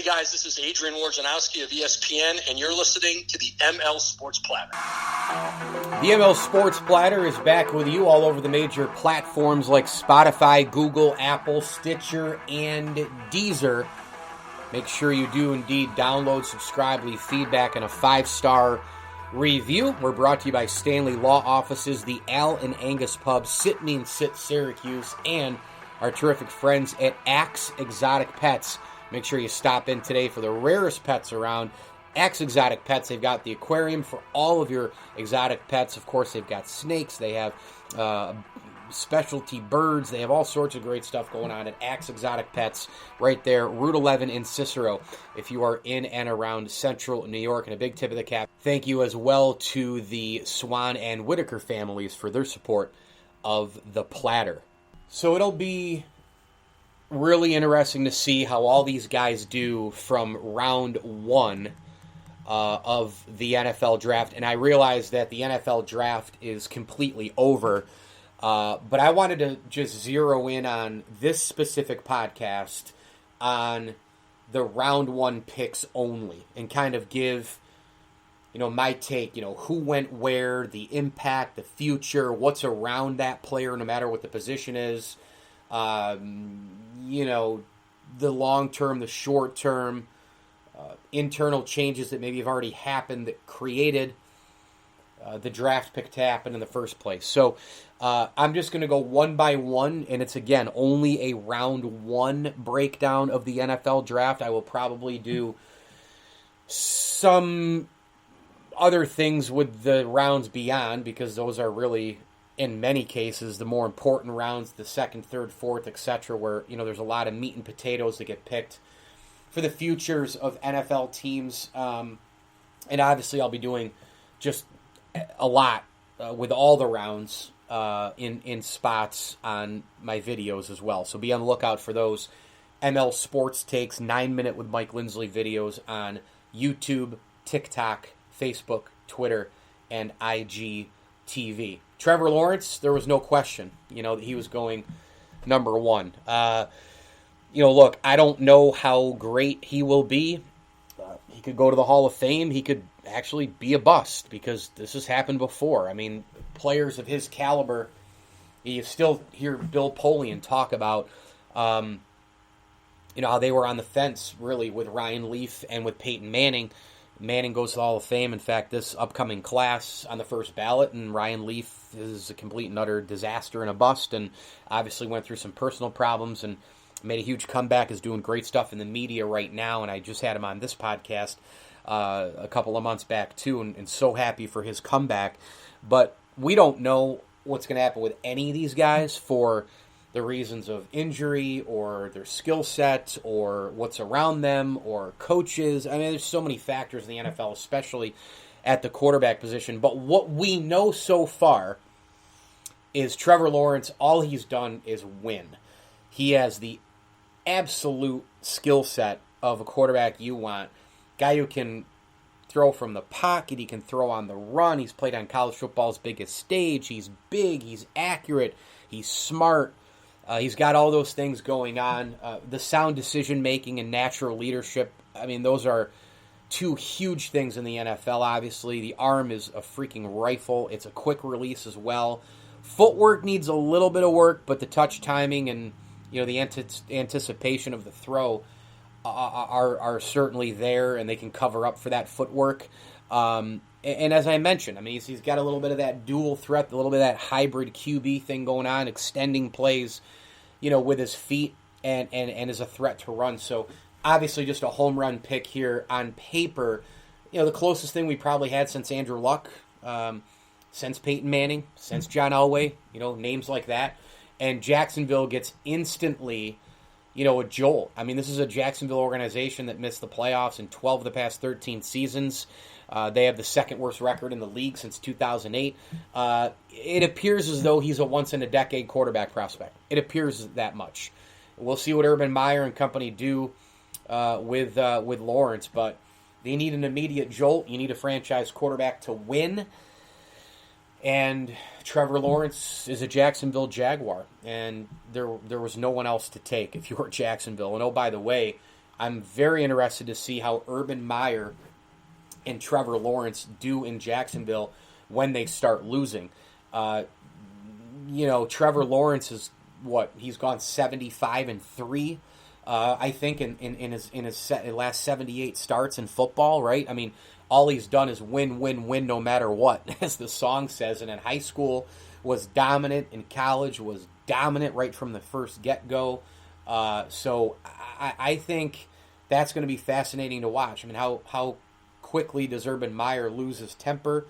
Hey guys, this is Adrian Wojnarowski of ESPN, and you're listening to the ML Sports Platter. The ML Sports Platter is back with you all over the major platforms like Spotify, Google, Apple, Stitcher, and Deezer. Make sure you do indeed download, subscribe, leave feedback, and a 5-star review. We're brought to you by Stanley Law Offices, the Al and Angus Pub, Sit Mean Sit Syracuse, and our terrific friends at Axe Exotic Pets. Make sure you stop in today for the rarest pets around. Axe Exotic Pets, they've got the aquarium for all of your exotic pets. Of course, they've got snakes, they have specialty birds, they have all sorts of great stuff going on at Axe Exotic Pets right there, Route 11 in Cicero, if you are in and around central New York. And a big tip of the cap, thank you as well to the Swan and Whitaker families for their support of the platter. So it'll be really interesting to see how all these guys do from round one of the NFL draft. And I realize that the NFL draft is completely over, but I wanted to just zero in on this specific podcast on the round one picks only and kind of give, my take, who went where, the impact, the future, what's around that player, no matter what the position is. The long term, the short term, internal changes that maybe have already happened that created the draft pick to happen in the first place. So I'm just going to go one by one, and it's, again, only a round one breakdown of the NFL draft. I will probably do some other things with the rounds beyond, because those are really, in many cases, the more important rounds, the second, third, fourth, etc., where, there's a lot of meat and potatoes that get picked for the futures of NFL teams. And obviously I'll be doing just a lot with all the rounds in spots on my videos as well. So be on the lookout for those ML Sports Takes 9-minute with Mike Lindsley videos on YouTube, TikTok, Facebook, Twitter, and IGTV. Trevor Lawrence, there was no question, that he was going number one. Look, I don't know how great he will be. He could go to the Hall of Fame. He could actually be a bust, because this has happened before. I mean, players of his caliber, you still hear Bill Polian talk about, how they were on the fence, really, with Ryan Leaf and with Peyton Manning. Manning goes to the Hall of Fame. In fact, this upcoming class on the first ballot, and Ryan Leaf is a complete and utter disaster and a bust, and obviously went through some personal problems and made a huge comeback, is doing great stuff in the media right now, and I just had him on this podcast a couple of months back too, and so happy for his comeback. But we don't know what's going to happen with any of these guys for the reasons of injury or their skill set or what's around them or coaches. I mean, there's so many factors in the NFL, especially at the quarterback position. But what we know so far is Trevor Lawrence, all he's done is win. He has the absolute skill set of a quarterback you want. Guy who can throw from the pocket, he can throw on the run. He's played on college football's biggest stage. He's big, he's accurate, he's smart. He's got all those things going on. The sound decision-making and natural leadership, I mean, those are two huge things in the NFL, obviously. The arm is a freaking rifle. It's a quick release as well. Footwork needs a little bit of work, but the touch timing and the anticipation of the throw are certainly there, and they can cover up for that footwork. And as I mentioned, I mean, he's got a little bit of that dual threat, a little bit of that hybrid QB thing going on, extending plays, with his feet and is a threat to run. So obviously just a home run pick here on paper. The closest thing we probably had since Andrew Luck, since Peyton Manning, since John Elway, names like that. And Jacksonville gets instantly, a jolt. I mean, this is a Jacksonville organization that missed the playoffs in 12 of the past 13 seasons. They have the second worst record in the league since 2008. It appears as though he's a once-in-a-decade quarterback prospect. It appears that much. We'll see what Urban Meyer and company do with Lawrence, but they need an immediate jolt. You need a franchise quarterback to win. And Trevor Lawrence is a Jacksonville Jaguar, and there was no one else to take if you were Jacksonville. And oh, by the way, I'm very interested to see how Urban Meyer and Trevor Lawrence do in Jacksonville when they start losing. Trevor Lawrence is he's gone 75-3. I think in his last 78 starts in football, right? I mean, all he's done is win, win, win, no matter what, as the song says. And in high school was dominant. In college was dominant right from the first get-go. So I think that's going to be fascinating to watch. I mean, how quickly does Urban Meyer lose his temper?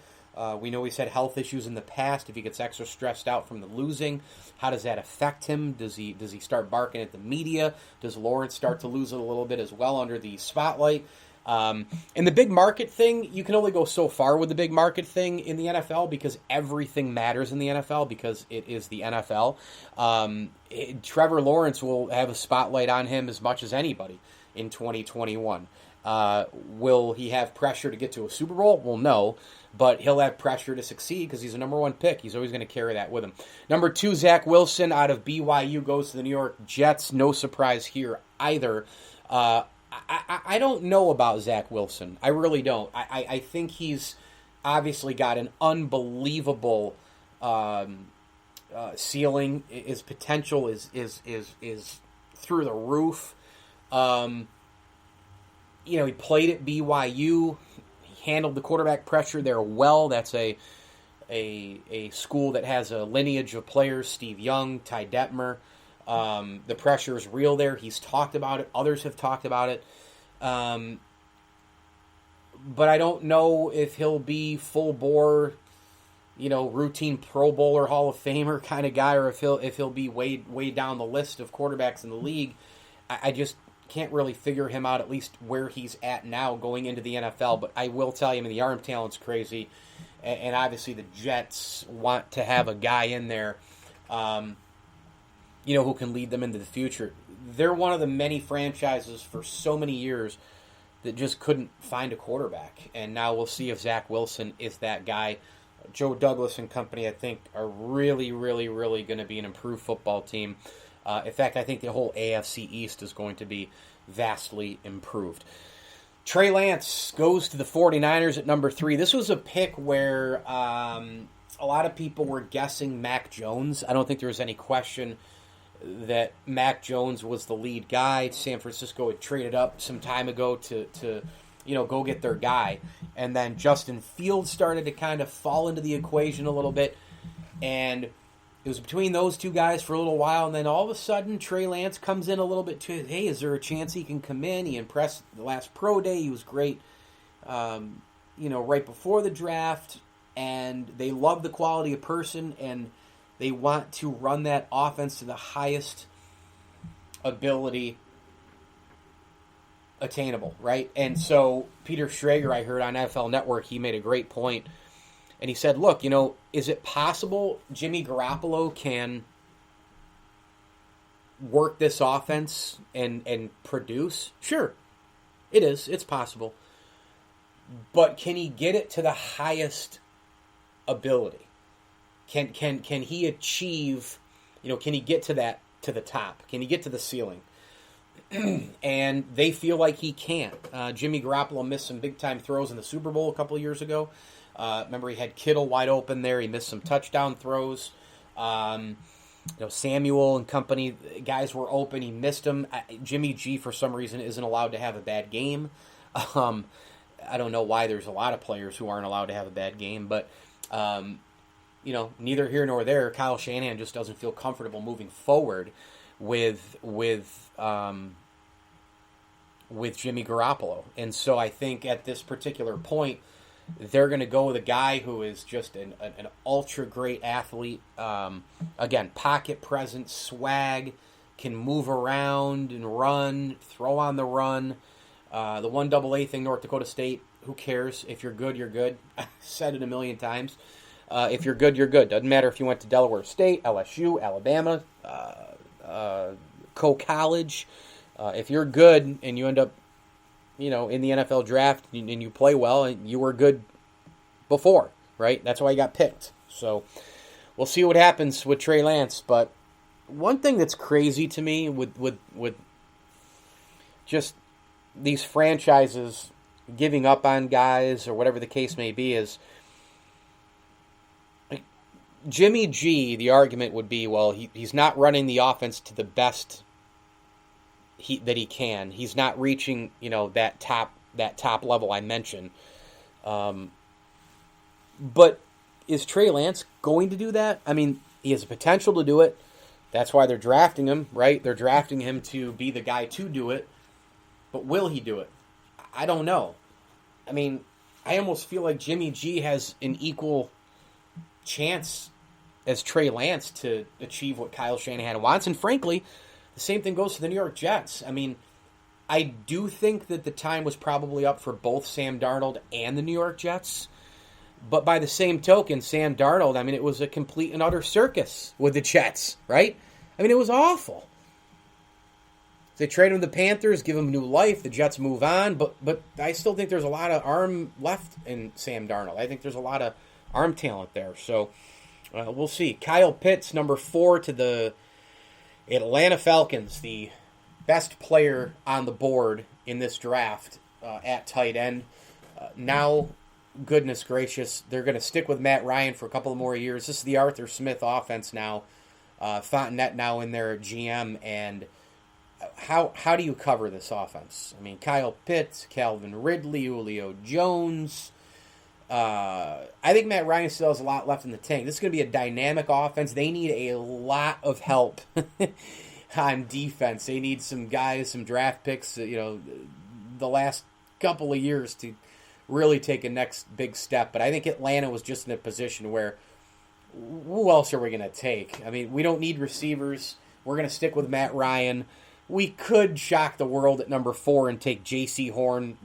We know he's had health issues in the past. If he gets extra stressed out from the losing, how does that affect him? Does he start barking at the media? Does Lawrence start to lose it a little bit as well under the spotlight? And the big market thing, you can only go so far with the big market thing in the NFL because everything matters in the NFL because it is the NFL. Trevor Lawrence will have a spotlight on him as much as anybody in 2021. Will he have pressure to get to a Super Bowl? Well, no. But he'll have pressure to succeed because he's a number one pick. He's always going to carry that with him. Number 2, Zach Wilson out of BYU goes to the New York Jets. No surprise here either. I don't know about Zach Wilson. I really don't. I think he's obviously got an unbelievable ceiling. His potential is through the roof. He played at BYU. He handled the quarterback pressure there well. That's a school that has a lineage of players. Steve Young, Ty Detmer. The pressure is real there. He's talked about it. Others have talked about it. But I don't know if he'll be full bore, routine Pro Bowler, Hall of Famer kind of guy, or if he'll be way down the list of quarterbacks in the league. I just can't really figure him out, at least where he's at now going into the NFL. But I will tell you, the arm talent's crazy. And obviously the Jets want to have a guy in there, who can lead them into the future. They're one of the many franchises for so many years that just couldn't find a quarterback. And now we'll see if Zach Wilson is that guy. Joe Douglas and company, I think, are really, really, really going to be an improved football team. In fact, I think the whole AFC East is going to be vastly improved. Trey Lance goes to the 49ers at number 3. This was a pick where a lot of people were guessing Mac Jones. I don't think there was any question that Mac Jones was the lead guy. San Francisco had traded up some time ago to go get their guy. And then Justin Fields started to kind of fall into the equation a little bit. And it was between those two guys for a little while, and then all of a sudden, Trey Lance comes in a little bit too. Hey, is there a chance he can come in? He impressed the last pro day. He was great, right before the draft, and they love the quality of person, and they want to run that offense to the highest ability attainable, right? And so Peter Schrager, I heard on NFL Network, he made a great point. And he said, look, is it possible Jimmy Garoppolo can work this offense and produce? Sure, it is. It's possible. But can he get it to the highest ability? Can he achieve, can he get to the top? Can he get to the ceiling? And they feel like he can't. Jimmy Garoppolo missed some big-time throws in the Super Bowl a couple of years ago. Remember, he had Kittle wide open there. He missed some touchdown throws. Samuel and company, guys were open. He missed them. Jimmy G, for some reason, isn't allowed to have a bad game. I don't know why there's a lot of players who aren't allowed to have a bad game. But, neither here nor there. Kyle Shanahan just doesn't feel comfortable moving forward with Jimmy Garoppolo. And so I think at this particular point, they're going to go with a guy who is just an ultra great athlete. Again, pocket presence, swag, can move around and run, throw on the run. The 1AA thing, North Dakota State, who cares? If you're good, you're good. I've said it a million times. If you're good, you're good. Doesn't matter if you went to Delaware State, LSU, Alabama, College. If you're good and you end up in the NFL draft and you play well, and you were good before, right? That's why you got picked. So we'll see what happens with Trey Lance. But one thing that's crazy to me with just these franchises giving up on guys or whatever the case may be is like, Jimmy G, the argument would be, well, he's not running the offense to the best that he can. He's not reaching, that top level I mentioned. But is Trey Lance going to do that? I mean, he has the potential to do it. That's why they're drafting him, right? They're drafting him to be the guy to do it. But will he do it? I don't know. I mean, I almost feel like Jimmy G has an equal chance as Trey Lance to achieve what Kyle Shanahan wants. And frankly, the same thing goes to the New York Jets. I mean, I do think that the time was probably up for both Sam Darnold and the New York Jets. But by the same token, Sam Darnold, I mean, it was a complete and utter circus with the Jets, right? I mean, it was awful. They trade him to the Panthers, give him new life. The Jets move on. But I still think there's a lot of arm left in Sam Darnold. I think there's a lot of arm talent there. So we'll see. Kyle Pitts, number 4 to the Atlanta Falcons, the best player on the board in this draft at tight end. Now, goodness gracious, they're going to stick with Matt Ryan for a couple of more years. This is the Arthur Smith offense now. Fontenette now in their GM, and how do you cover this offense? I mean, Kyle Pitts, Calvin Ridley, Julio Jones. I think Matt Ryan still has a lot left in the tank. This is going to be a dynamic offense. They need a lot of help on defense. They need some guys, some draft picks, the last couple of years to really take a next big step. But I think Atlanta was just in a position where, who else are we going to take? I mean, we don't need receivers. We're going to stick with Matt Ryan. We could shock the world at number 4 and take J.C. Horn,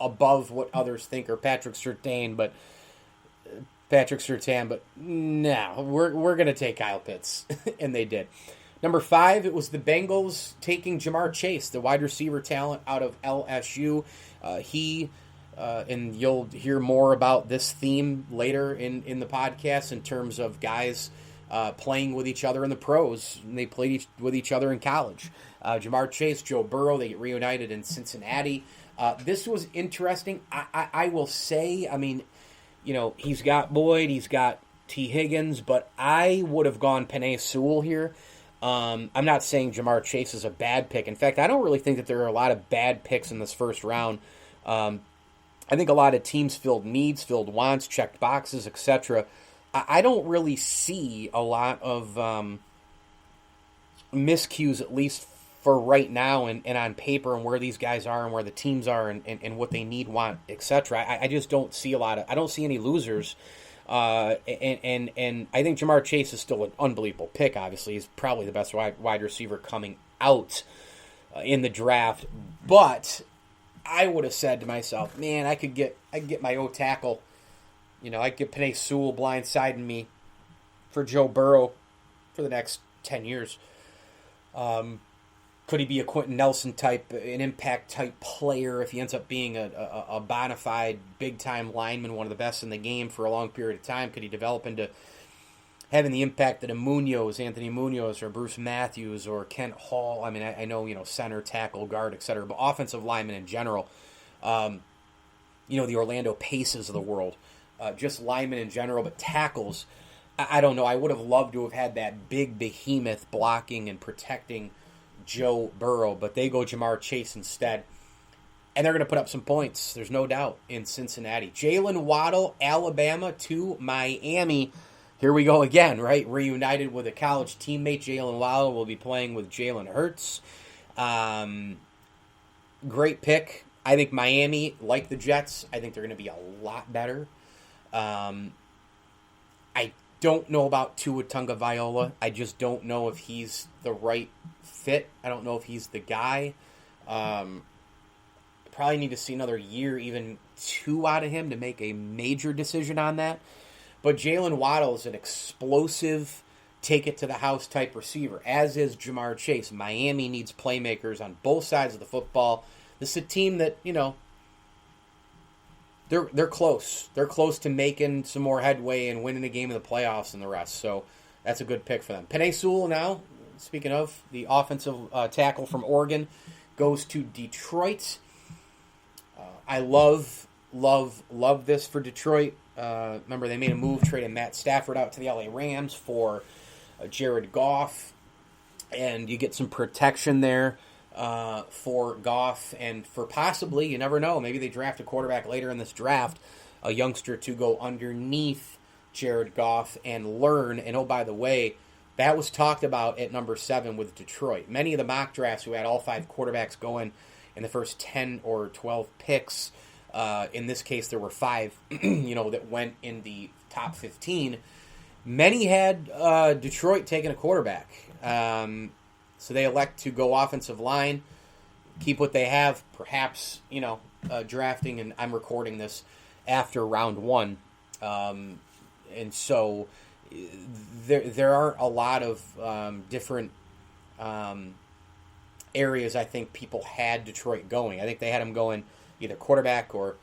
above what others think, or Patrick Surtain, but no, we're going to take Kyle Pitts, and they did. Number 5, it was the Bengals taking Jamar Chase, the wide receiver talent out of LSU. And you'll hear more about this theme later in the podcast in terms of guys playing with each other in the pros. And they played with each other in college. Jamar Chase, Joe Burrow, they get reunited in Cincinnati. This was interesting. I will say, I mean, he's got Boyd, he's got T. Higgins, but I would have gone Penei Sewell here. I'm not saying Jamar Chase is a bad pick. In fact, I don't really think that there are a lot of bad picks in this first round. I think a lot of teams filled needs, filled wants, checked boxes, etc. I don't really see a lot of miscues, at least for right now and on paper, and where these guys are and where the teams are and what they need, want, etc. I just don't see I don't see any losers. And I think Jamar Chase is still an unbelievable pick, obviously. He's probably the best wide receiver coming out in the draft. But I would have said to myself, man, I could get my O tackle. I could get Penei Sewell blindsiding me for Joe Burrow for the next 10 years. Could he be a Quentin Nelson type, an impact type player if he ends up being a bona fide big-time lineman, one of the best in the game for a long period of time? Could he develop into having the impact that Anthony Munoz, or Bruce Matthews, or Kent Hall? I mean, I know, center, tackle, guard, etc., but offensive linemen in general, the Orlando Paces of the world, just linemen in general, but tackles, I don't know. I would have loved to have had that big behemoth blocking and protecting Joe Burrow, but they go Jamar Chase instead. And they're going to put up some points, there's no doubt, in Cincinnati. Jalen Waddle, Alabama to Miami. Here we go again, right? Reunited with a college teammate. Jalen Waddle will be playing with Jalen Hurts. Great pick. I think Miami, like the Jets, I think they're going to be a lot better. I don't know about Tua Tagovailoa. I just don't know if he's the right fit. I don't know if he's the guy. Probably need to see another year, even 2 out of him to make a major decision on that. But Jalen Waddle is an explosive, take-it-to-the-house type receiver, as is Jamar Chase. Miami needs playmakers on both sides of the football. This is a team that, they're close. They're close to making some more headway and winning a game in the playoffs and the rest. So that's a good pick for them. Penei Sewell now, speaking of, the offensive tackle from Oregon, goes to Detroit. I love this for Detroit. Remember, they made a move trading Matt Stafford out to the LA Rams for Jared Goff, and you get some protection there for Goff, and for possibly, you never know, maybe they draft a quarterback later in this draft, a youngster to go underneath Jared Goff and learn. And oh, by the way, that was talked about at number 7 with Detroit. Many of the mock drafts who had all 5 quarterbacks going in the first 10 or 12 picks, in this case there were 5, that went in the top 15. Many had Detroit taking a quarterback. So they elect to go offensive line, keep what they have, perhaps, drafting, and I'm recording this after round 1. And so there are a lot of different areas I think people had Detroit going. I think they had them going either quarterback or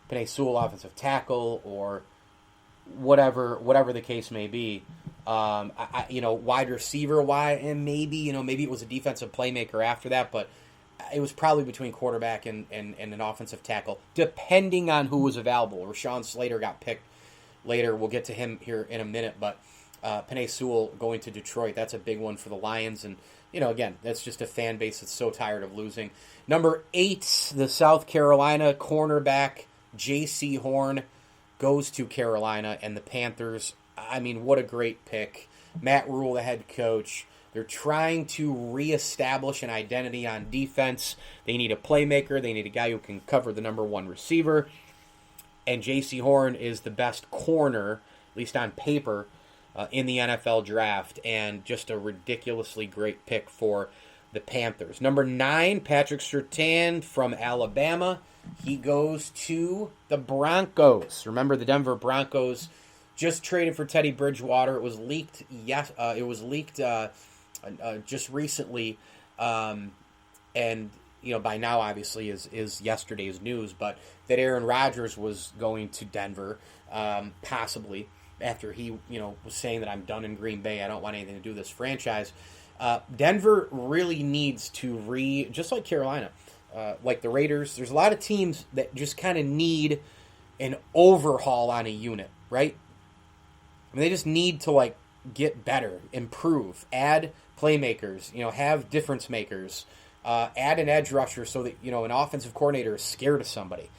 Penn Sewell offensive tackle or whatever the case may be. Wide receiver, and maybe it was a defensive playmaker after that, but it was probably between quarterback and an offensive tackle, depending on who was available. Rashawn Slater got picked later. We'll get to him here in a minute, but Penn Sewell going to Detroit, that's a big one for the Lions. And, again, that's just a fan base that's so tired of losing. Number 8, the South Carolina cornerback, J.C. Horn, goes to Carolina, and the Panthers, what a great pick. Matt Rule, the head coach. They're trying to reestablish an identity on defense. They need a playmaker. They need a guy who can cover the number 1 receiver. And J.C. Horn is the best corner, at least on paper, in the NFL draft. And just a ridiculously great pick for the Panthers. Number 9, Patrick Surtain from Alabama. He goes to the Broncos. Remember, the Denver Broncos just traded for Teddy Bridgewater. It was leaked. Just recently, and by now obviously is yesterday's news. But that Aaron Rodgers was going to Denver, possibly after he was saying that I'm done in Green Bay. I don't want anything to do with this franchise. Denver really needs to just like Carolina. Like the Raiders, there's a lot of teams that just kind of need an overhaul on a unit, right? They just need to get better, improve, add playmakers, have difference makers, add an edge rusher so that an offensive coordinator is scared of somebody.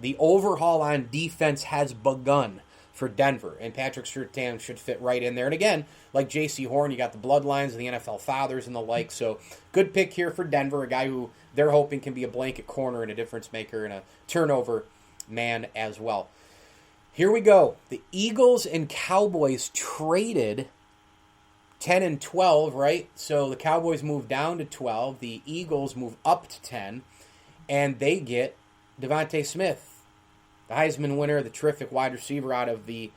The overhaul on defense has begun for Denver, and Patrick Surtain should fit right in there. And again, like J.C. Horn, you got the bloodlines of the NFL fathers and the like. So good pick here for Denver, a guy who they're hoping can be a blanket corner and a difference maker and a turnover man as well. Here we go. The Eagles and Cowboys traded 10 and 12, right? So the Cowboys move down to 12. The Eagles move up to 10. And they get Devontae Smith, the Heisman winner, the terrific wide receiver out of the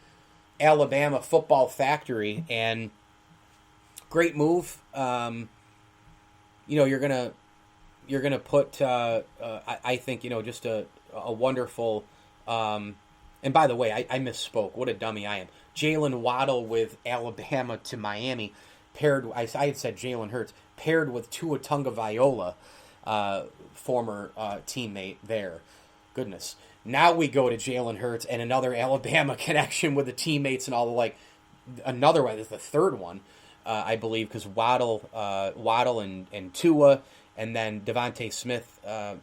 Alabama football factory. And great move. You're gonna put, I think, just a wonderful. And by the way, I misspoke. What a dummy I am. Jalen Waddle with Alabama to Miami, I had said Jalen Hurts, paired with Tua Tagovailoa, former teammate there. Goodness. Now we go to Jalen Hurts and another Alabama connection with the teammates and all the like. Another one is the third one, I believe, because Waddle and Tua, and then Devontae Smith. I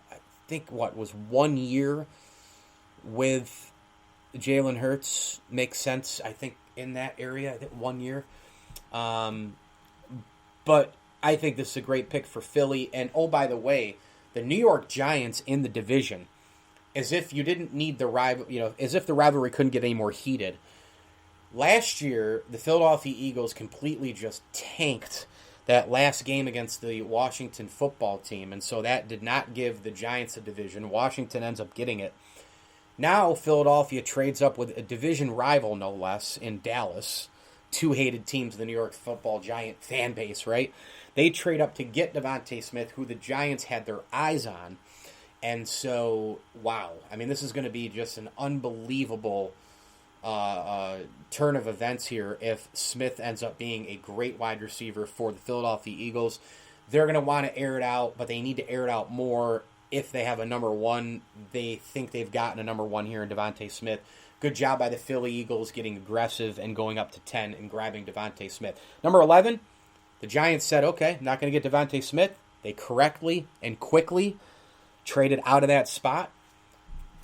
think was 1 year with Jalen Hurts makes sense. I think in that area, I think 1 year. But I think this is a great pick for Philly. And oh, by the way, the New York Giants in the division, as if you didn't need the rival, as if the rivalry couldn't get any more heated. Last year, the Philadelphia Eagles completely just tanked that last game against the Washington football team, and so that did not give the Giants a division. Washington ends up getting it. Now Philadelphia trades up with a division rival, no less, in Dallas. Two hated teams of the New York football Giant fan base, right? They trade up to get Devontae Smith, who the Giants had their eyes on. And so, wow. I mean, this is going to be just an unbelievable turn of events here if Smith ends up being a great wide receiver for the Philadelphia Eagles. They're going to want to air it out, but they need to air it out more if they have a number one, they think they've gotten a number one here in Devontae Smith. Good job by the Philly Eagles getting aggressive and going up to 10 and grabbing Devontae Smith. Number 11, the Giants said, okay, not going to get Devontae Smith. They correctly and quickly traded out of that spot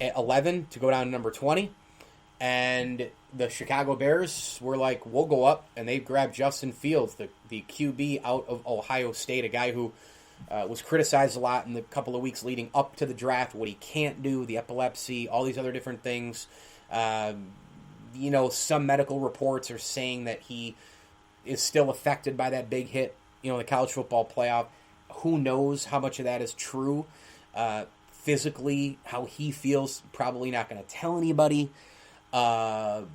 at 11 to go down to number 20. And the Chicago Bears were like, we'll go up. And they grabbed Justin Fields, the QB out of Ohio State, a guy who was criticized a lot in the couple of weeks leading up to the draft, what he can't do, the epilepsy, all these other different things. Some medical reports are saying that he is still affected by that big hit, the college football playoff. Who knows how much of that is true? Physically, how he feels, probably not going to tell anybody. But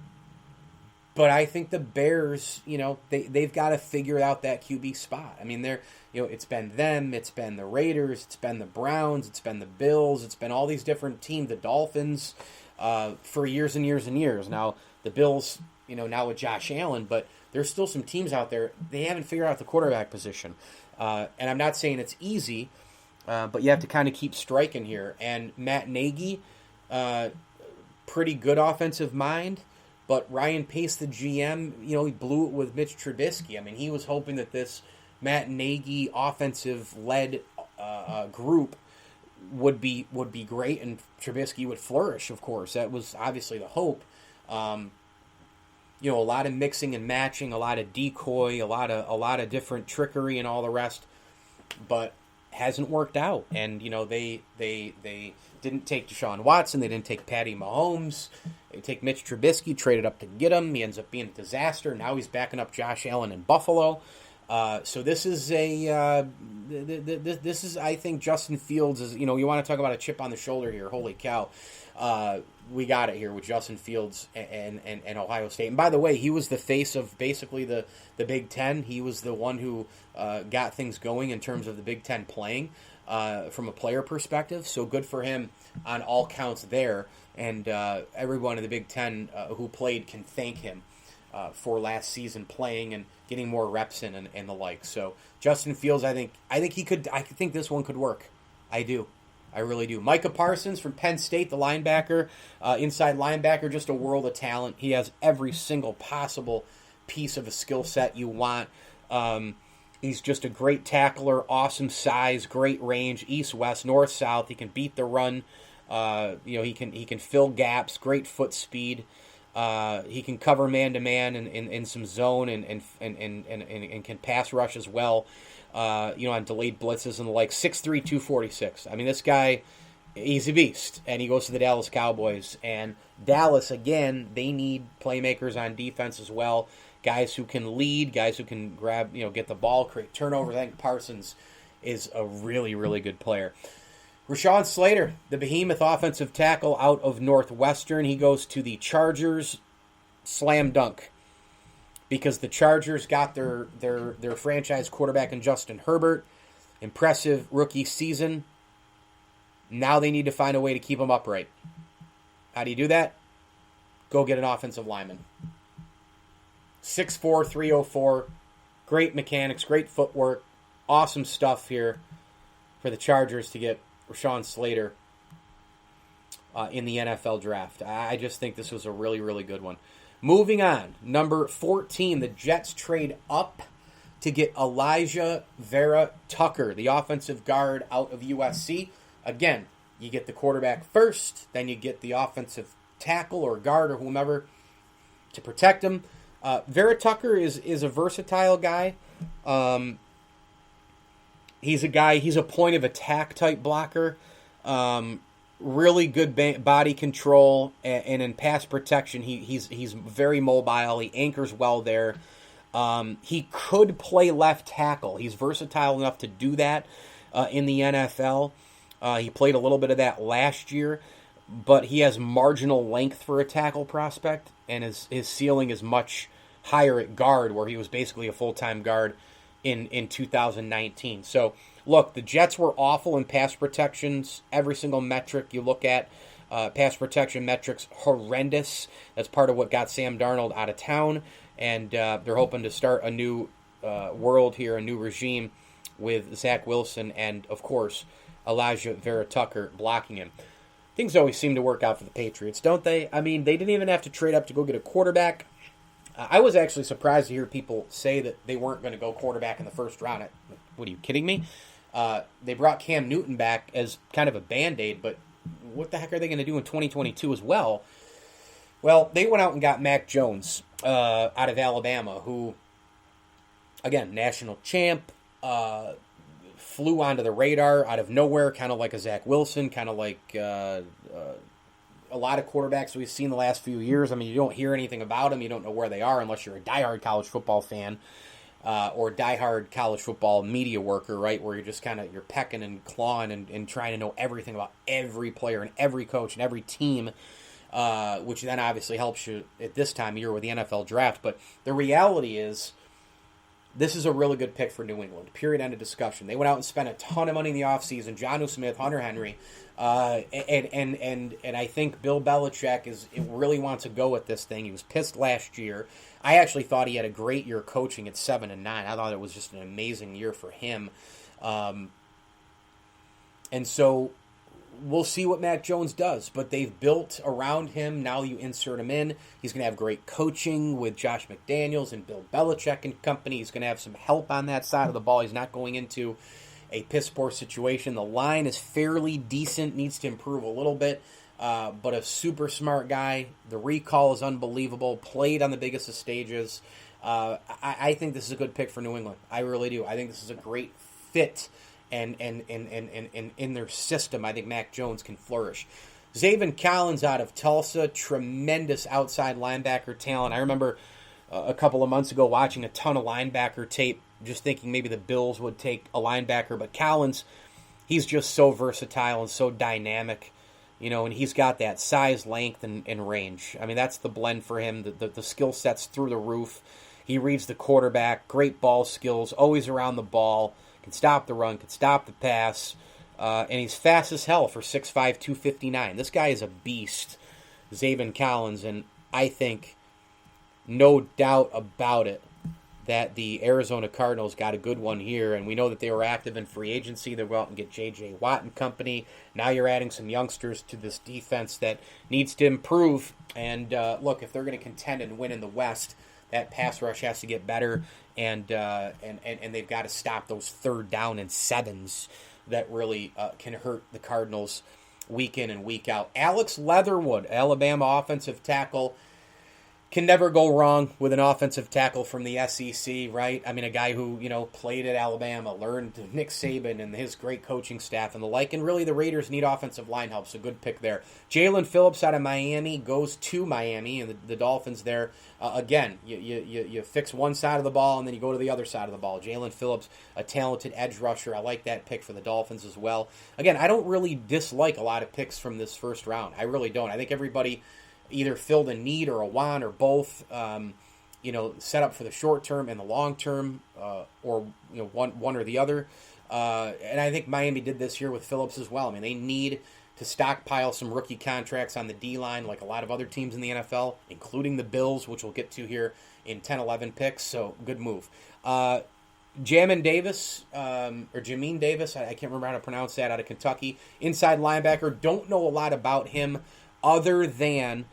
I think the Bears, they've got to figure out that QB spot. I mean, it's been them, it's been the Raiders, it's been the Browns, it's been the Bills, it's been all these different teams, the Dolphins, for years and years and years. Now, the Bills, now with Josh Allen, but there's still some teams out there, they haven't figured out the quarterback position. And I'm not saying it's easy, but you have to kind of keep striking here. And Matt Nagy, pretty good offensive mind, but Ryan Pace, the GM, he blew it with Mitch Trubisky. I mean, he was hoping that this Matt Nagy offensive-led group would be great, and Trubisky would flourish. Of course, that was obviously the hope. A lot of mixing and matching, a lot of decoy, a lot of different trickery, and all the rest, but hasn't worked out. And they didn't take Deshaun Watson, they didn't take Patty Mahomes, they take Mitch Trubisky, traded up to get him. He ends up being a disaster. Now he's backing up Josh Allen in Buffalo. So this is I think Justin Fields is, you want to talk about a chip on the shoulder here. Holy cow. We got it here with Justin Fields and Ohio State. And by the way, he was the face of basically the Big Ten. He was the one who got things going in terms of the Big Ten playing from a player perspective. So good for him on all counts there. And everyone in the Big Ten who played can thank him for last season playing and getting more reps in and the like. So Justin Fields, I think this one could work. I do. I really do. Micah Parsons from Penn State, the linebacker, inside linebacker, just a world of talent. He has every single possible piece of a skill set you want. He's just a great tackler, awesome size, great range, east-west, north-south. He can beat the run. He can fill gaps, great foot speed. He can cover man-to-man in some zone and can pass rush as well. On delayed blitzes and the like. 6'3", 246. I mean, this guy, he's a beast, and he goes to the Dallas Cowboys. And Dallas, again, they need playmakers on defense as well. Guys who can lead, guys who can grab, get the ball, create turnovers. I think Parsons is a really, really good player. Rashawn Slater, the behemoth offensive tackle out of Northwestern. He goes to the Chargers. Slam dunk. Because the Chargers got their franchise quarterback in Justin Herbert. Impressive rookie season. Now they need to find a way to keep him upright. How do you do that? Go get an offensive lineman. 6'4", 304. Great mechanics, great footwork. Awesome stuff here for the Chargers to get Rashawn Slater in the NFL draft. I just think this was a really, really good one. Moving on, number 14, the Jets trade up to get Elijah Vera Tucker, the offensive guard out of USC. Again, you get the quarterback first, then you get the offensive tackle or guard or whomever to protect him. Vera Tucker is a versatile guy. He's a point of attack type blocker. Really good body control, and in pass protection, he's very mobile. He anchors well there. He could play left tackle. He's versatile enough to do that in the NFL. He played a little bit of that last year, but he has marginal length for a tackle prospect, and his ceiling is much higher at guard, where he was basically a full-time guard in 2019. So, look, the Jets were awful in pass protections. Every single metric you look at, pass protection metrics, horrendous. That's part of what got Sam Darnold out of town, and they're hoping to start a new world here, a new regime with Zach Wilson and, of course, Elijah Vera Tucker blocking him. Things always seem to work out for the Patriots, don't they? I mean, they didn't even have to trade up to go get a quarterback. I was actually surprised to hear people say that they weren't going to go quarterback in the first round. What are you kidding me? They brought Cam Newton back as kind of a Band-Aid, but what the heck are they going to do in 2022 as well? Well, they went out and got Mac Jones out of Alabama, who, again, national champ, flew onto the radar out of nowhere, kind of like a Zach Wilson, kind of like a lot of quarterbacks we've seen the last few years. I mean, you don't hear anything about them. You don't know where they are unless you're a diehard college football fan or diehard college football media worker, right, where you're just kind of, you're pecking and clawing and trying to know everything about every player and every coach and every team, which then obviously helps you at this time of year with the NFL draft. But the reality is, this is a really good pick for New England. Period. End of discussion. They went out and spent a ton of money in the offseason. Jonnu Smith, Hunter Henry, and I think Bill Belichick really wants to go with this thing. He was pissed last year. I actually thought he had a great year coaching at 7-9. I thought it was just an amazing year for him. And so we'll see what Mac Jones does, but they've built around him. Now you insert him in. He's going to have great coaching with Josh McDaniels and Bill Belichick and company. He's going to have some help on that side of the ball. He's not going into a piss-poor situation. The line is fairly decent, needs to improve a little bit, but a super smart guy. The recall is unbelievable, played on the biggest of stages. I think this is a good pick for New England. I really do. I think this is a great fit. And in their system, I think Mac Jones can flourish. Zaven Collins out of Tulsa, tremendous outside linebacker talent. I remember a couple of months ago watching a ton of linebacker tape, just thinking maybe the Bills would take a linebacker. But Collins, he's just so versatile and so dynamic, and he's got that size, length, and range. I mean, that's the blend for him. The skill set's through the roof. He reads the quarterback, great ball skills, always around the ball. Can stop the run, can stop the pass, and he's fast as hell for 6'5", 259. This guy is a beast, Zaven Collins, and I think, no doubt about it, that the Arizona Cardinals got a good one here, and we know that they were active in free agency. They'll go out and get J.J. Watt and company. Now you're adding some youngsters to this defense that needs to improve, and look, if they're going to contend and win in the West, that pass rush has to get better, and they've got to stop those 3rd down and 7s that really can hurt the Cardinals week in and week out. Alex Leatherwood, Alabama offensive tackle. Can never go wrong with an offensive tackle from the SEC, right? I mean, a guy who, played at Alabama, learned Nick Saban and his great coaching staff and the like. And really, the Raiders need offensive line help, so good pick there. Jalen Phillips out of Miami goes to Miami, and the Dolphins there. Again, you fix one side of the ball, and then you go to the other side of the ball. Jalen Phillips, a talented edge rusher. I like that pick for the Dolphins as well. Again, I don't really dislike a lot of picks from this first round. I really don't. I think everybody either filled a need or a want or both, set up for the short term and the long term, or one or the other. And I think Miami did this year with Phillips as well. I mean, they need to stockpile some rookie contracts on the D-line like a lot of other teams in the NFL, including the Bills, which we'll get to here in 10-11 picks, so good move. Jammin Davis, or Jammin Davis, I can't remember how to pronounce that, out of Kentucky, inside linebacker. Don't know a lot about him other than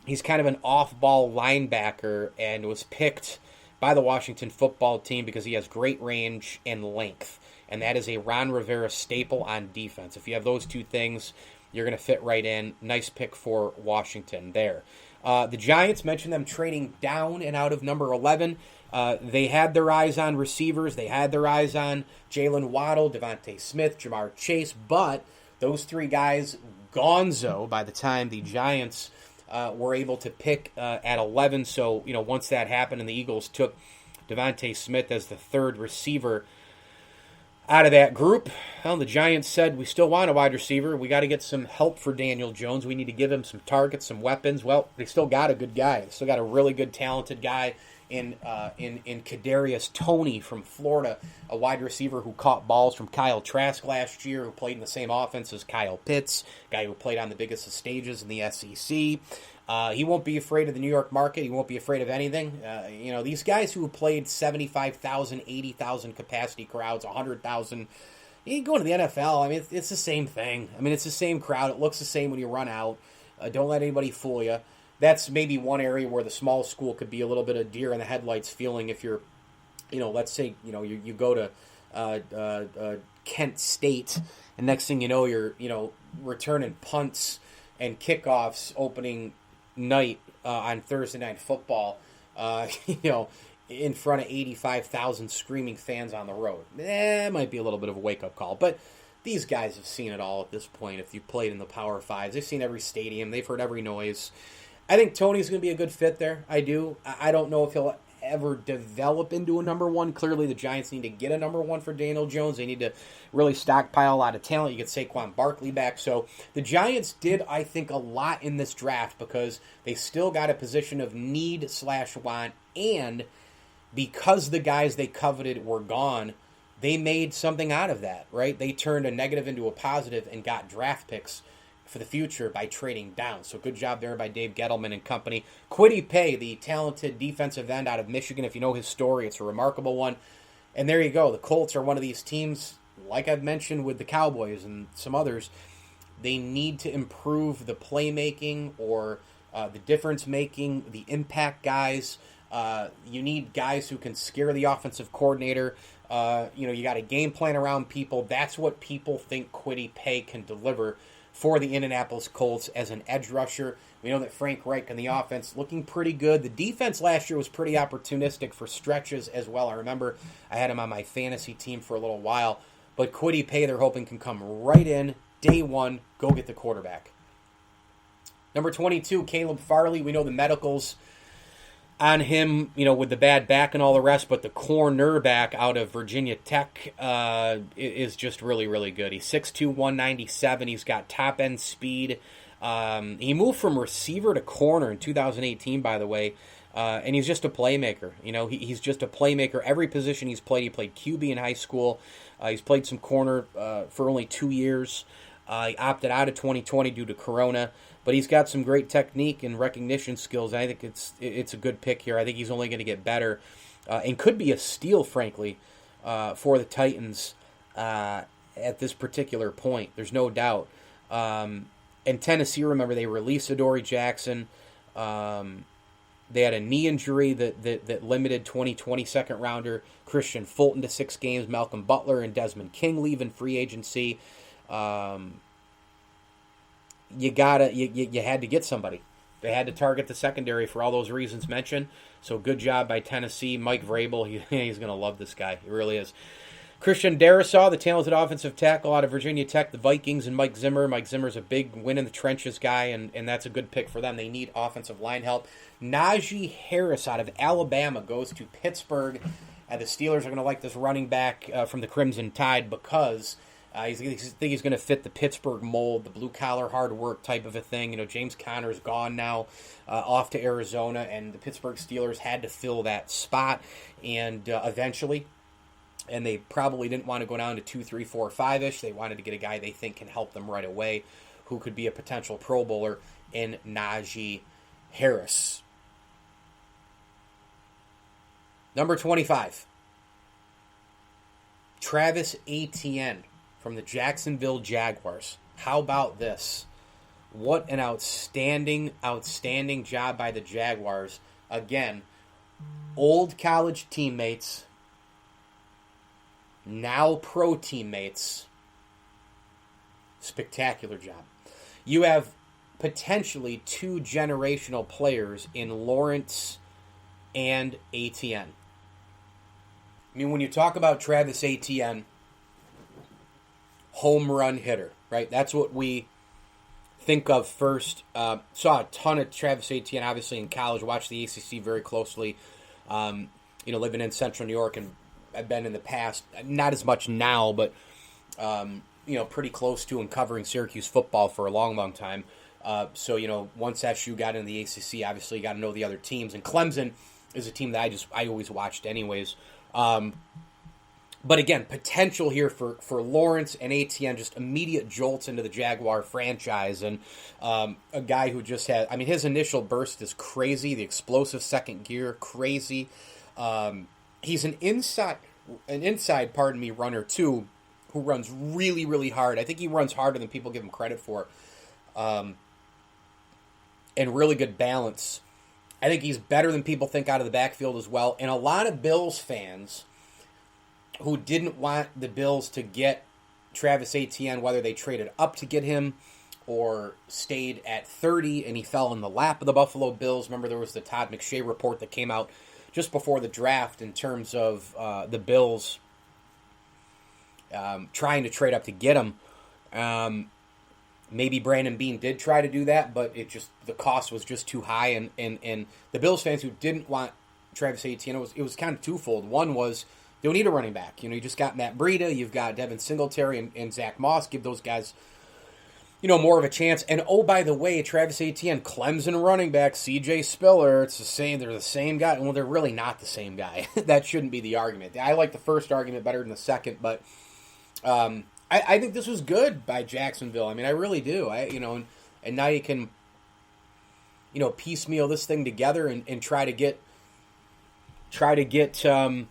he's kind of an off-ball linebacker and was picked by the Washington football team because he has great range and length. And that is a Ron Rivera staple on defense. If you have those two things, you're going to fit right in. Nice pick for Washington there. The Giants, mentioned them trading down and out of number 11. They had their eyes on receivers. They had their eyes on Jalen Waddle, Devontae Smith, Jamar Chase. But those three guys, gonzo by the time the Giants were able to pick at 11. So, once that happened and the Eagles took Devontae Smith as the third receiver out of that group, well, the Giants said, we still want a wide receiver. We got to get some help for Daniel Jones. We need to give him some targets, some weapons. Well, they still got a good guy. They still got a really good, talented guy in Kadarius Toney from Florida, a wide receiver who caught balls from Kyle Trask last year, who played in the same offense as Kyle Pitts, guy who played on the biggest of stages in the SEC. He won't be afraid of the New York market. He won't be afraid of anything. These guys who played 75,000, 80,000 capacity crowds, 100,000 You go to the NFL, I mean, it's the same thing. I mean, it's the same crowd. It looks the same when you run out. Don't let anybody fool you. That's maybe one area where the small school could be a little bit of deer in the headlights feeling if you're, let's say, you go to Kent State, and next thing you know, you're, returning punts and kickoffs opening night on Thursday Night Football, in front of 85,000 screaming fans on the road. It might be a little bit of a wake-up call, but these guys have seen it all at this point. If you've played in the Power Fives, they've seen every stadium. They've heard every noise. I think Tony's going to be a good fit there. I do. I don't know if he'll ever develop into a number one. Clearly, the Giants need to get a number one for Daniel Jones. They need to really stockpile a lot of talent. You get Saquon Barkley back. So the Giants did, I think, a lot in this draft because they still got a position of need/want, and because the guys they coveted were gone, they made something out of that, right? They turned a negative into a positive and got draft picks for the future by trading down. So good job there by Dave Gettleman and company. Kwity Paye, the talented defensive end out of Michigan, if you know his story, it's a remarkable one. And there you go. The Colts are one of these teams, like I've mentioned with the Cowboys and some others, they need to improve the playmaking or the difference-making, the impact guys. You need guys who can scare the offensive coordinator. You got a game plan around people. That's what people think Kwity Paye can deliver for the Indianapolis Colts as an edge rusher. We know that Frank Reich and the offense looking pretty good. The defense last year was pretty opportunistic for stretches as well. I remember I had him on my fantasy team for a little while. But Kwity Paye, they're hoping, can come right in, day one, go get the quarterback. Number 22, Caleb Farley. We know the medicals on him, with the bad back and all the rest, but the cornerback out of Virginia Tech is just really, really good. He's 6'2", 197. He's got top-end speed. He moved from receiver to corner in 2018, by the way, and he's just a playmaker. He's just a playmaker. Every position he's played, he played QB in high school. He's played some corner for only 2 years. He opted out of 2020 due to Corona. But he's got some great technique and recognition skills. I think it's a good pick here. I think he's only going to get better and could be a steal, frankly, for the Titans at this particular point. There's no doubt. And Tennessee, remember, they released Adoree Jackson. They had a knee injury that limited 2020 second-rounder Christian Fulton to 6 games. Malcolm Butler and Desmond King leaving free agency. You had to get somebody. They had to target the secondary for all those reasons mentioned. So good job by Tennessee. Mike Vrabel, he's going to love this guy. He really is. Christian Darrisaw, the talented offensive tackle out of Virginia Tech, the Vikings, and Mike Zimmer. Mike Zimmer's a big win-in-the-trenches guy, and that's a good pick for them. They need offensive line help. Najee Harris out of Alabama goes to Pittsburgh. The Steelers are going to like this running back from the Crimson Tide because I think he's going to fit the Pittsburgh mold, the blue-collar, hard work type of a thing. James Conner's gone now, off to Arizona, and the Pittsburgh Steelers had to fill that spot. And eventually, and they probably didn't want to go down to 2, 3, 4, 5-ish. They wanted to get a guy they think can help them right away, who could be a potential Pro Bowler in Najee Harris. Number 25, Travis Etienne from the Jacksonville Jaguars. How about this? What an outstanding job by the Jaguars. Again, old college teammates, now pro teammates. Spectacular job. You have potentially 2 generational players in Lawrence and Etienne. I mean, when you talk about Travis Etienne, home run hitter, right? That's what we think of first. Saw a ton of Travis Etienne, obviously, in college. Watched the ACC very closely. Living in Central New York, and I've been in the past, not as much now, but pretty close to and covering Syracuse football for a long, long time. So once SU got into the ACC, obviously you got to know the other teams. And Clemson is a team that I always watched anyways. But again, potential here for Lawrence and Etienne, just immediate jolts into the Jaguar franchise. And a guy who just had, his initial burst is crazy. The explosive second gear, crazy. He's an inside runner too. who runs really, really hard. I think he runs harder than people give him credit for. And really good balance. I think he's better than people think out of the backfield as well. And a lot of Bills fans who didn't want the Bills to get Travis Etienne, whether they traded up to get him or stayed at 30 and he fell in the lap of the Buffalo Bills. Remember, there was the Todd McShay report that came out just before the draft in terms of the Bills trying to trade up to get him. Maybe Brandon Beane did try to do that, but the cost was just too high. And the Bills fans who didn't want Travis Etienne, it was kind of twofold. One was, they don't need a running back. You just got Matt Breida, you've got Devin Singletary and Zach Moss. Give those guys, more of a chance. And oh, by the way, Travis Etienne, Clemson running back, CJ Spiller, they're the same guy. Well, they're really not the same guy. That shouldn't be the argument. I like the first argument better than the second, but I think this was good by Jacksonville. I mean, I really do. And now you can, piecemeal this thing together and try to get some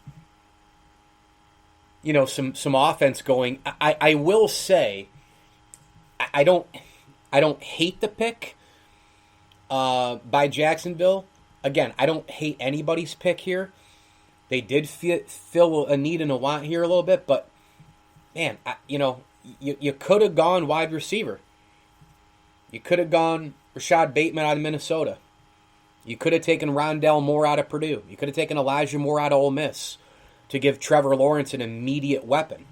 offense going. I will say, I don't hate the pick by Jacksonville. Again, I don't hate anybody's pick here. They did fill a need and a want here a little bit, but man, you could have gone wide receiver. You could have gone Rashad Bateman out of Minnesota. You could have taken Rondell Moore out of Purdue. You could have taken Elijah Moore out of Ole Miss to give Trevor Lawrence an immediate weapon.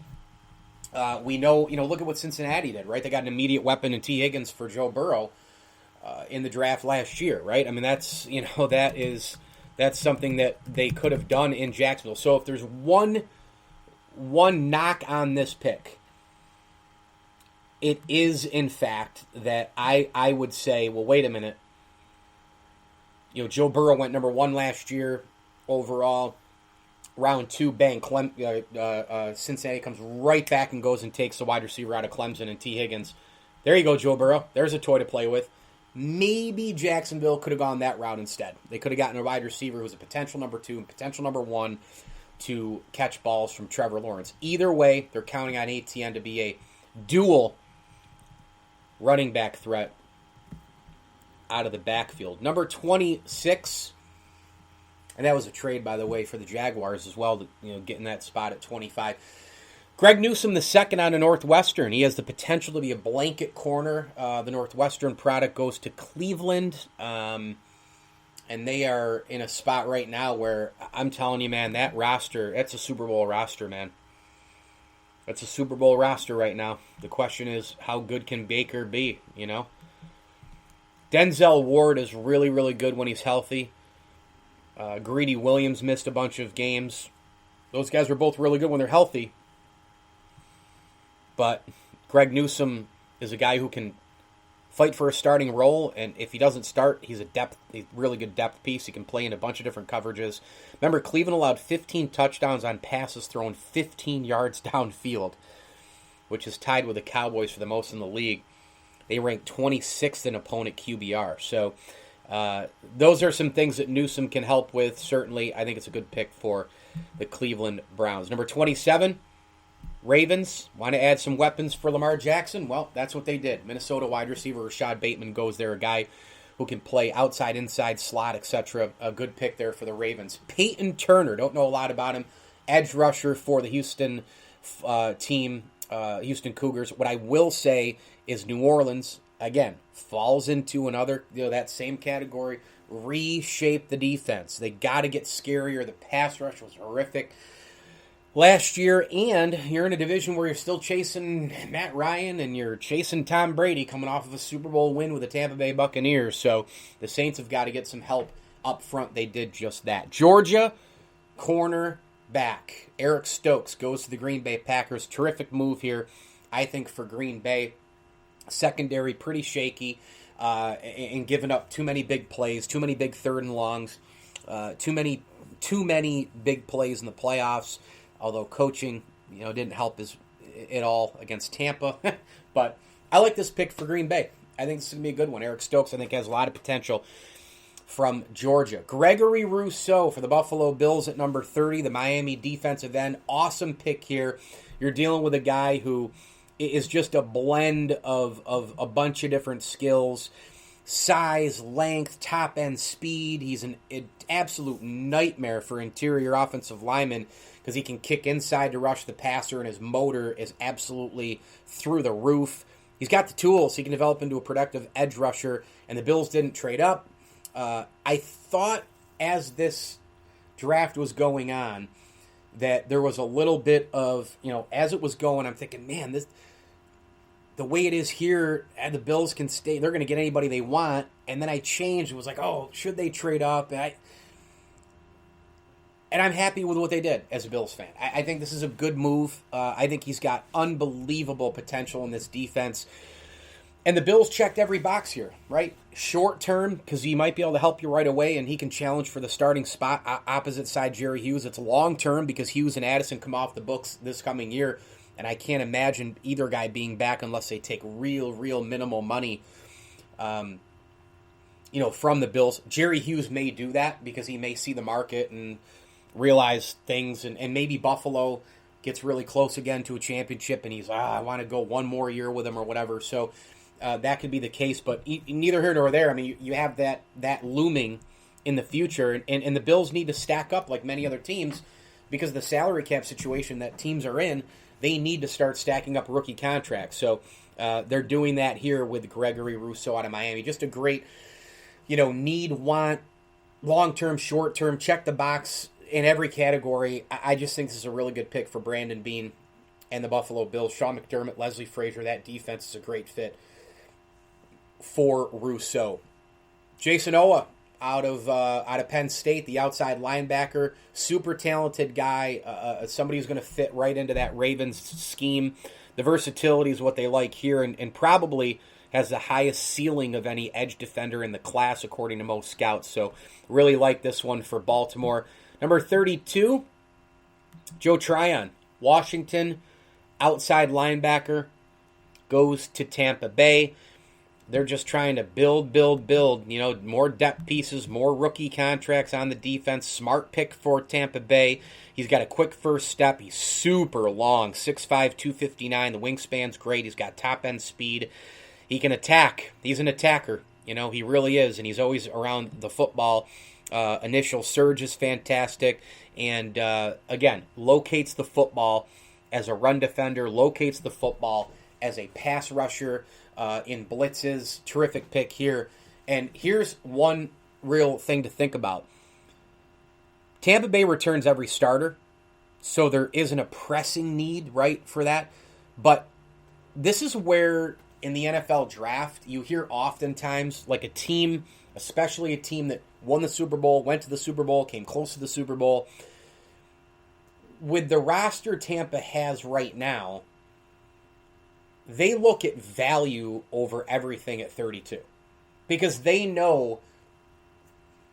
We know, look at what Cincinnati did, right? They got an immediate weapon in T. Higgins for Joe Burrow in the draft last year, right? I mean, that's something that they could have done in Jacksonville. So if there's one knock on this pick, it is, in fact, that I would say, well, wait a minute. Joe Burrow went number 1 last year overall. Round 2, bang, Cincinnati comes right back and goes and takes the wide receiver out of Clemson and T. Higgins. There you go, Joe Burrow. There's a toy to play with. Maybe Jacksonville could have gone that route instead. They could have gotten a wide receiver who was a potential number 2 and potential number 1 to catch balls from Trevor Lawrence. Either way, they're counting on Etienne to be a dual running back threat out of the backfield. Number 26, and that was a trade, by the way, for the Jaguars as well, getting that spot at 25. Greg Newsome II out of Northwestern. He has the potential to be a blanket corner. The Northwestern product goes to Cleveland. And they are in a spot right now where I'm telling you, man, that roster, that's a Super Bowl roster, man. That's a Super Bowl roster right now. The question is, how good can Baker be, Denzel Ward is really, really good when he's healthy. Greedy Williams missed a bunch of games. Those guys are both really good when they're healthy. But Greg Newsome is a guy who can fight for a starting role, and if he doesn't start, he's a really good depth piece. He can play in a bunch of different coverages. Remember, Cleveland allowed 15 touchdowns on passes thrown 15 yards downfield, which is tied with the Cowboys for the most in the league. They ranked 26th in opponent QBR. So those are some things that Newsome can help with. Certainly, I think it's a good pick for the Cleveland Browns. Number 27, Ravens. Want to add some weapons for Lamar Jackson? Well, that's what they did. Minnesota wide receiver Rashad Bateman goes there, a guy who can play outside, inside, slot, etc. A good pick there for the Ravens. Peyton Turner, don't know a lot about him. Edge rusher for the Houston team, Houston Cougars. What I will say is New Orleans, again, falls into another, that same category. Reshape the defense. They got to get scarier. The pass rush was horrific last year, and you're in a division where you're still chasing Matt Ryan and you're chasing Tom Brady coming off of a Super Bowl win with the Tampa Bay Buccaneers. So the Saints have got to get some help up front. They did just that. Georgia, corner back. Eric Stokes goes to the Green Bay Packers. Terrific move here, I think, for Green Bay. Secondary, pretty shaky, and giving up too many big plays, too many big third and longs, too many big plays in the playoffs. Although coaching, didn't help at all against Tampa. But I like this pick for Green Bay. I think this is going to be a good one. Eric Stokes, I think, has a lot of potential from Georgia. Gregory Rousseau for the Buffalo Bills at number 30, the Miami defensive end. Awesome pick here. You're dealing with a guy who is just a blend of a bunch of different skills. Size, length, top-end speed. He's an absolute nightmare for interior offensive linemen because he can kick inside to rush the passer, and his motor is absolutely through the roof. He's got the tools. He can develop into a productive edge rusher, and the Bills didn't trade up. I thought as this draft was going on that there was a little bit of, as it was going, I'm thinking, man, the way it is here, and the Bills can stay, they're going to get anybody they want. And then I changed. It was like, oh, should they trade up? And I'm happy with what they did as a Bills fan. I think this is a good move. I think he's got unbelievable potential in this defense. And the Bills checked every box here, right? Short term, because he might be able to help you right away, and he can challenge for the starting spot opposite side Jerry Hughes. It's long term because Hughes and Addison come off the books this coming year. And I can't imagine either guy being back unless they take real minimal money, from the Bills. Jerry Hughes may do that because he may see the market and realize things. And maybe Buffalo gets really close again to a championship and he's, I want to go one more year with him or whatever. So that could be the case. But neither here nor there. I mean, you have that looming in the future. And the Bills need to stack up like many other teams because of the salary cap situation that teams are in. They need to start stacking up rookie contracts. So they're doing that here with Gregory Rousseau out of Miami. Just a great, need, want, long-term, short-term, check the box in every category. I just think this is a really good pick for Brandon Beane and the Buffalo Bills. Sean McDermott, Leslie Frazier, that defense is a great fit for Rousseau. Jason Owa out of Penn State, the outside linebacker, super talented guy, somebody who's going to fit right into that Ravens scheme. The versatility is what they like here, and probably has the highest ceiling of any edge defender in the class, according to most scouts. So really like this one for Baltimore. Number 32, Joe Tryon, Washington, outside linebacker, goes to Tampa Bay. They're just trying to build, more depth pieces, more rookie contracts on the defense. Smart pick for Tampa Bay. He's got a quick first step. He's super long, 6'5", 259. The wingspan's great. He's got top-end speed. He can attack. He's an attacker. He really is, and he's always around the football. Initial surge is fantastic. And, again, locates the football as a run defender, locates the football as a pass rusher, in blitzes. Terrific pick here. And here's one real thing to think about. Tampa Bay returns every starter, so there isn't a pressing need, right, for that. But this is where, in the NFL draft, you hear oftentimes, like a team, especially a team that won the Super Bowl, went to the Super Bowl, came close to the Super Bowl. With the roster Tampa has right now, they look at value over everything at 32. Because they know,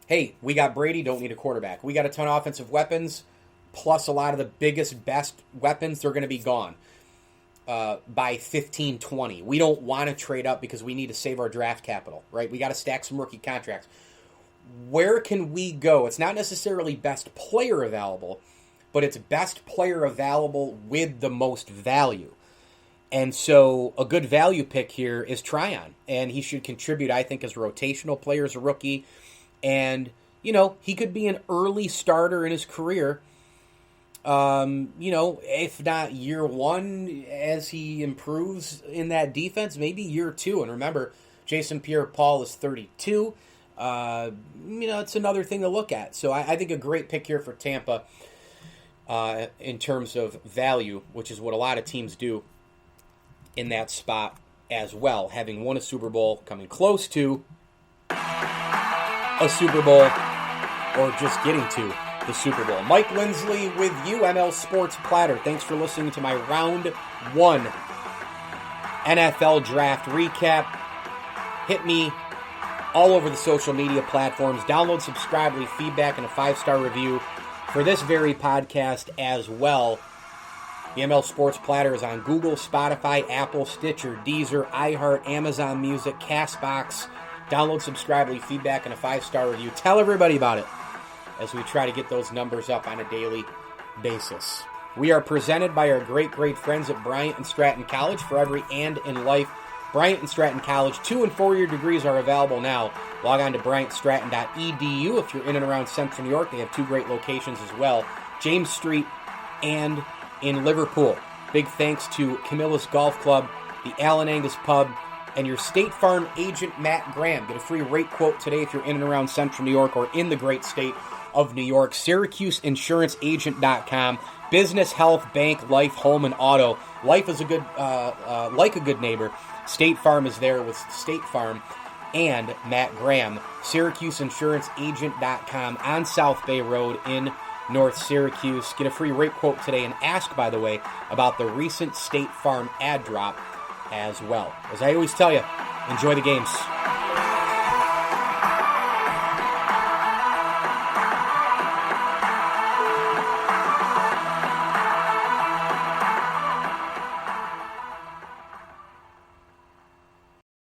hey, we got Brady, don't need a quarterback. We got a ton of offensive weapons, plus a lot of the biggest, best weapons, they're going to be gone by 15, 20. We don't want to trade up because we need to save our draft capital, right? We got to stack some rookie contracts. Where can we go? It's not necessarily best player available, but it's best player available with the most value. And so a good value pick here is Trion, and he should contribute, I think, as a rotational player, as a rookie. And, he could be an early starter in his career, if not year one, as he improves in that defense, maybe year two. And remember, Jason Pierre-Paul is 32. It's another thing to look at. So I think a great pick here for Tampa in terms of value, which is what a lot of teams do in that spot as well, having won a Super Bowl, coming close to a Super Bowl, or just getting to the Super Bowl. Mike Lindsley with you, ML Sports Platter. Thanks for listening to my Round 1 NFL Draft recap. Hit me all over the social media platforms. Download, subscribe, leave feedback, and a 5-star review for this very podcast as well. The ML Sports Platter is on Google, Spotify, Apple, Stitcher, Deezer, iHeart, Amazon Music, CastBox. Download, subscribe, leave feedback, and a 5-star review. Tell everybody about it as we try to get those numbers up on a daily basis. We are presented by our great friends at Bryant and Stratton College. For every and in life, Bryant and Stratton College 2- and 4-year degrees are available now. Log on to bryantstratton.edu. If you're in and around Central New York, they have 2 great locations as well, James Street and in Liverpool. Big thanks to Camillus Golf Club, the Allen Angus Pub, and your State Farm agent, Matt Graham. Get a free rate quote today if you're in and around Central New York or in the great state of New York. SyracuseInsuranceAgent.com. Business, health, bank, life, home, and auto. Life is a good, like a good neighbor. State Farm is there with State Farm and Matt Graham. SyracuseInsuranceAgent.com on South Bay Road in North Syracuse. Get a free rate quote today and ask, by the way, about the recent State Farm ad drop as well. As I always tell you, enjoy the games.